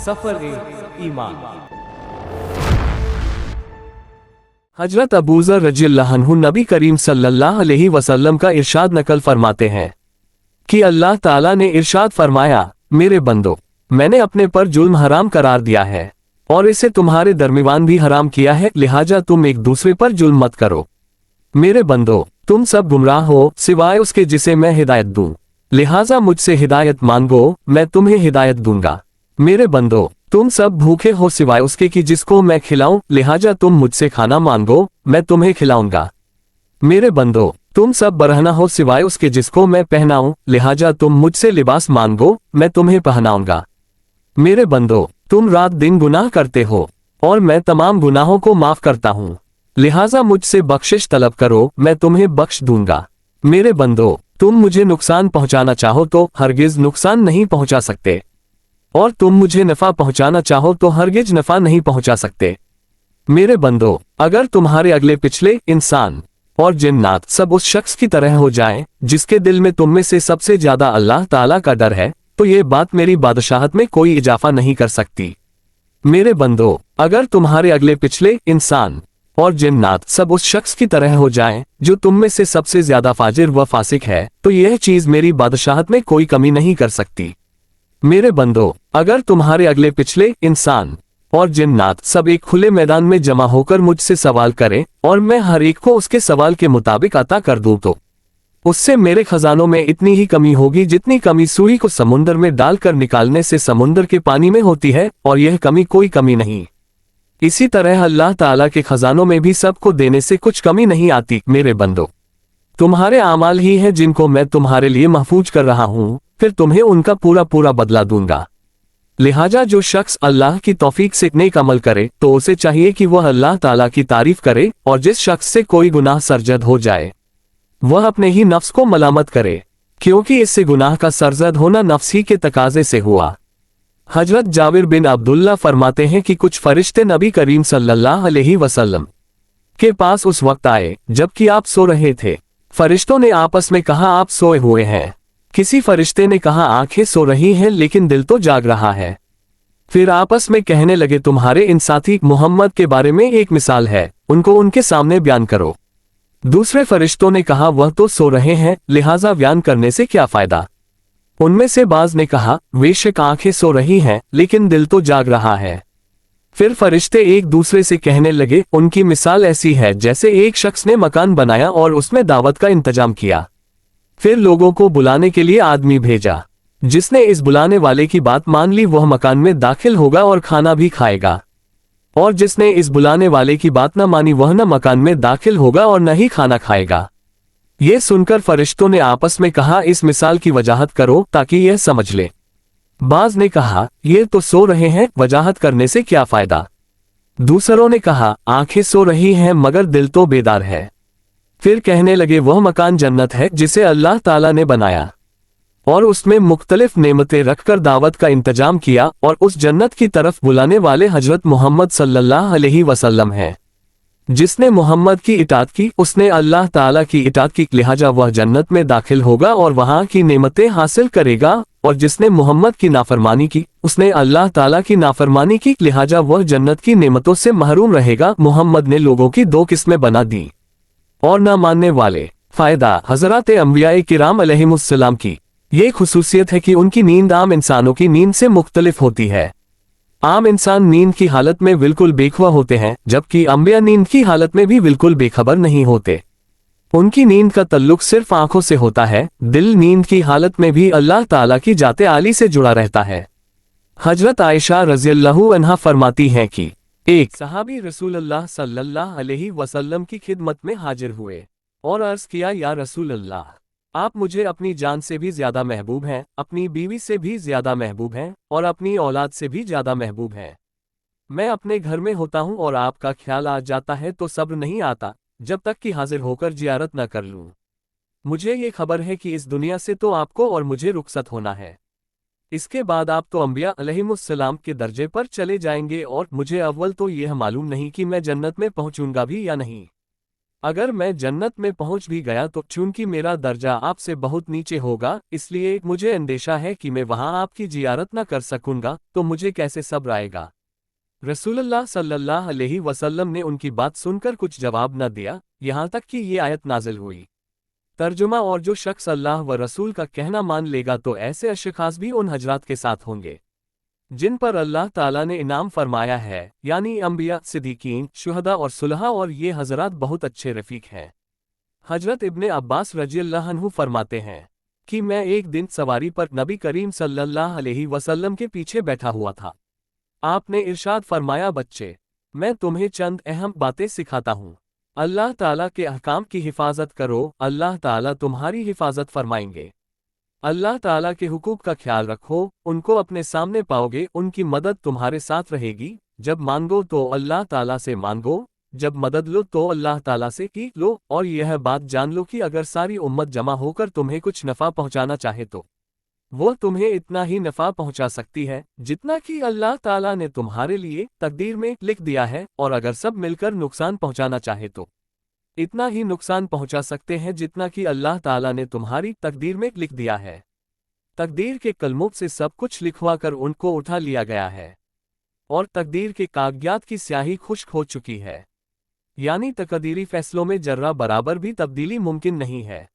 सफर ईमान। हजरत अबू ज़र रज़ियल्लाहु अन्हु नबी करीम सल्लल्लाहु अलैहि वसल्लम का इरशाद नकल फरमाते हैं कि अल्लाह ताला ने इरशाद फरमाया, मेरे बंदो, मैंने अपने पर जुल्म हराम करार दिया है और इसे तुम्हारे दरमियान भी हराम किया है, लिहाजा तुम एक दूसरे पर जुल्म मत करो। मेरे बंदो, तुम सब गुमराह हो सिवाय उसके जिसे मैं हिदायत दूं, लिहाजा मुझसे हिदायत मांगो, मैं तुम्हें हिदायत दूंगा। मेरे बंदो, तुम सब भूखे हो सिवाय उसके कि जिसको मैं खिलाऊं, लिहाजा तुम मुझसे खाना मांगो, मैं तुम्हें खिलाऊंगा। मेरे बंदो, तुम सब बरहना हो सिवाय उसके जिसको मैं पहनाऊं, लिहाजा तुम मुझसे लिबास मांगो, मैं तुम्हें पहनाऊंगा। मेरे बंदो, तुम रात दिन गुनाह करते हो और मैं तमाम गुनाहों को माफ करता हूं, लिहाजा मुझसे बख्शिश तलब करो, मैं तुम्हें बख्श दूंगा। मेरे बंदो, तुम मुझे नुकसान पहुंचाना चाहो तो हरगिज नुकसान नहीं पहुंचा सकते और तुम मुझे नफा पहुंचाना चाहो तो हरगिज नफा नहीं पहुंचा सकते। मेरे बंदो, अगर तुम्हारे अगले पिछले इंसान और जिन्नात सब उस शख्स की तरह हो जाएं जिसके दिल में तुम में से सबसे ज्यादा अल्लाह ताला का डर है, तो ये बात मेरी बादशाहत में कोई इजाफा नहीं कर सकती। मेरे बंदो, अगर तुम्हारे अगले पिछले इंसान और जिन्नात सब उस शख्स की तरह हो जाएं जो तुम में से सबसे ज्यादा फाजिर व फासिक है, तो यह चीज मेरी बादशाहत में कोई कमी नहीं कर सकती। मेरे बंदो, अगर तुम्हारे अगले पिछले इंसान और जिन्नात सब एक खुले मैदान में जमा होकर मुझसे सवाल करें और मैं हर एक को उसके सवाल के मुताबिक अता कर दूं, तो उससे मेरे खजानों में इतनी ही कमी होगी जितनी कमी सुई को समुंदर में डालकर निकालने से समुंदर के पानी में होती है, और यह कमी कोई कमी नहीं। इसी तरह अल्लाह ताला के खजानों में भी सबको देने से कुछ कमी नहीं आती। मेरे बंदो, तुम्हारे आमाल ही हैं जिनको मैं तुम्हारे लिए महफूज कर रहा हूं, फिर तुम्हें उनका पूरा पूरा बदला दूंगा। लिहाजा जो शख्स अल्लाह की तौफीक से नेक अमल करे तो उसे चाहिए कि वह अल्लाह ताला की तारीफ करे, और जिस शख्स से कोई गुनाह सरजद हो जाए वह अपने ही नफ्स को मलामत करे, क्योंकि इससे गुनाह का सरजद होना नफ्स ही के तकाजे से हुआ। हजरत जाबिर बिन अब्दुल्ला फरमाते हैं कि कुछ फरिश्ते नबी करीम सल्लल्लाहु अलैहि वसल्लम के पास उस वक्त आए जबकि आप सो रहे थे। फरिश्तों ने आपस में कहा, आप सोए हुए हैं। किसी फरिश्ते ने कहा, आंखें सो रही हैं लेकिन दिल तो जाग रहा है। फिर आपस में कहने लगे, तुम्हारे इन साथी मोहम्मद के बारे में एक मिसाल है, उनको उनके सामने बयान करो। दूसरे फरिश्तों ने कहा, वह तो सो रहे हैं, लिहाजा बयान करने से क्या फायदा। उनमें से बाज ने कहा, बेशक आंखें सो रही हैं लेकिन दिल तो जाग रहा है। फिर फरिश्ते एक दूसरे से कहने लगे, उनकी मिसाल ऐसी है जैसे एक शख्स ने मकान बनाया और उसमें दावत का इंतजाम किया, फिर लोगों को बुलाने के लिए आदमी भेजा। जिसने इस बुलाने वाले की बात मान ली वह मकान में दाखिल होगा और खाना भी खाएगा, और जिसने इस बुलाने वाले की बात न मानी वह न मकान में दाखिल होगा और न ही खाना खाएगा। ये सुनकर फरिश्तों ने आपस में कहा, इस मिसाल की वजाहत करो ताकि यह समझ ले। बाज ने कहा, ये तो सो रहे हैं, वजाहत करने से क्या फायदा। दूसरों ने कहा, आंखें सो रही हैं मगर दिल तो बेदार है। फिर कहने लगे, वह मकान जन्नत है जिसे अल्लाह ताला ने बनाया और उसमें मुख्तलिफ नेमतें रखकर दावत का इंतजाम किया, और उस जन्नत की तरफ बुलाने वाले हजरत मोहम्मद सल्लल्लाहु अलैहि वसल्लम हैं। जिसने मोहम्मद की इताअत की उसने अल्लाह ताला की इताअत की, लिहाजा वह जन्नत में दाखिल होगा और वहां की नेमतें हासिल करेगा, और जिसने मोहम्मद की नाफरमानी की उसने अल्लाह ताला की नाफरमानी की, लिहाजा वह जन्नत की नेमतों से महरूम रहेगा। मोहम्मद ने लोगों की दो किस्में बना दी और ना मानने वाले। फायदा हज़रात अंबिया किराम अलैहिमुस्सलाम की ये खुसूसियत है कि उनकी नींद आम इंसानों की नींद से मुख्तलिफ होती है। आम इंसान नींद की हालत में बिल्कुल बेखबर होते हैं, जबकि अंबिया नींद की हालत में भी बिल्कुल बेखबर नहीं होते। उनकी नींद का तल्लुक सिर्फ आंखों से होता है। दिल नींद की हालत में भी अल्लाह ताला की जाते आली से जुड़ा रहता है। हजरत आयशा रज़ियल्लाहु अन्हा फरमाती हैं कि एक सहाबी रसूलुल्लाह सल्लल्लाहु अलैहि वसल्लम की खिदमत में हाजिर हुए और अर्ज किया, या रसूलल्लाह, आप मुझे अपनी जान से भी ज्यादा महबूब हैं, अपनी बीवी से भी ज्यादा महबूब हैं और अपनी औलाद से भी ज्यादा महबूब हैं। मैं अपने घर में होता हूं और आपका ख्याल आ जाता है तो सब्र नहीं आता जब तक कि हाजिर होकर जियारत न कर लूं। मुझे ये खबर है कि इस दुनिया से तो आपको और मुझे रुखसत होना है। इसके बाद आप तो अंबिया अलैहिमुस्सलाम के दर्जे पर चले जाएंगे और मुझे अव्वल तो यह मालूम नहीं कि मैं जन्नत में पहुंचूंगा भी या नहीं। अगर मैं जन्नत में पहुंच भी गया तो चूंकि मेरा दर्जा आपसे बहुत नीचे होगा, इसलिए मुझे अंदेशा है कि मैं वहां आपकी जियारत न कर सकूंगा, तो मुझे कैसे सब्र आएगा। रसूलुल्लाह सल्लल्लाहु अलैहि वसल्लम ने उनकी बात सुनकर कुछ जवाब न दिया, यहाँ तक कि ये आयत नाजिल हुई। तर्जुमा, और जो शख्स अल्लाह व रसूल का कहना मान लेगा तो ऐसे अशखास भी उन हजरात के साथ होंगे जिन पर अल्लाह ताला ने इनाम फरमाया है, यानी अंबिया, सिद्दीकीन, शुहदा और सुलहा, और ये हजरात बहुत अच्छे रफीक हैं। हजरत इब्ने अब्बास रज़ियल्लाहु अन्हु फरमाते हैं कि मैं एक दिन सवारी पर नबी करीम सल्लल्लाहु अलैहि वसल्लम के पीछे बैठा हुआ था। आपने इरशाद फरमाया, बच्चे, मैं तुम्हें चंद अहम बातें सिखाता हूँ। अल्लाह ताला के अहकाम की हिफाजत करो, अल्लाह ताला तुम्हारी हिफाजत फरमाएंगे। अल्लाह ताला के हुकूक का ख्याल रखो, उनको अपने सामने पाओगे, उनकी मदद तुम्हारे साथ रहेगी। जब मांगो तो अल्लाह ताला से मांगो, जब मदद लो तो अल्लाह ताला से की लो, और यह बात जान लो कि अगर सारी उम्मत जमा होकर तुम्हें कुछ नफ़ा पहुंचाना चाहे तो वो तुम्हें इतना ही नफ़ा पहुंचा सकती है जितना कि अल्लाह ताला ने तुम्हारे लिए तकदीर में लिख दिया है, और अगर सब मिलकर नुकसान पहुंचाना चाहे तो इतना ही नुकसान पहुंचा सकते हैं जितना कि अल्लाह ताला ने तुम्हारी तकदीर में लिख दिया है। तकदीर के कलमों से सब कुछ लिखवा कर उनको उठा लिया गया है, और तकदीर के कागजात की स्याही खुश्क हो चुकी है, यानी तकदीरी फैसलों में जर्रा बराबर भी तब्दीली मुमकिन नहीं है।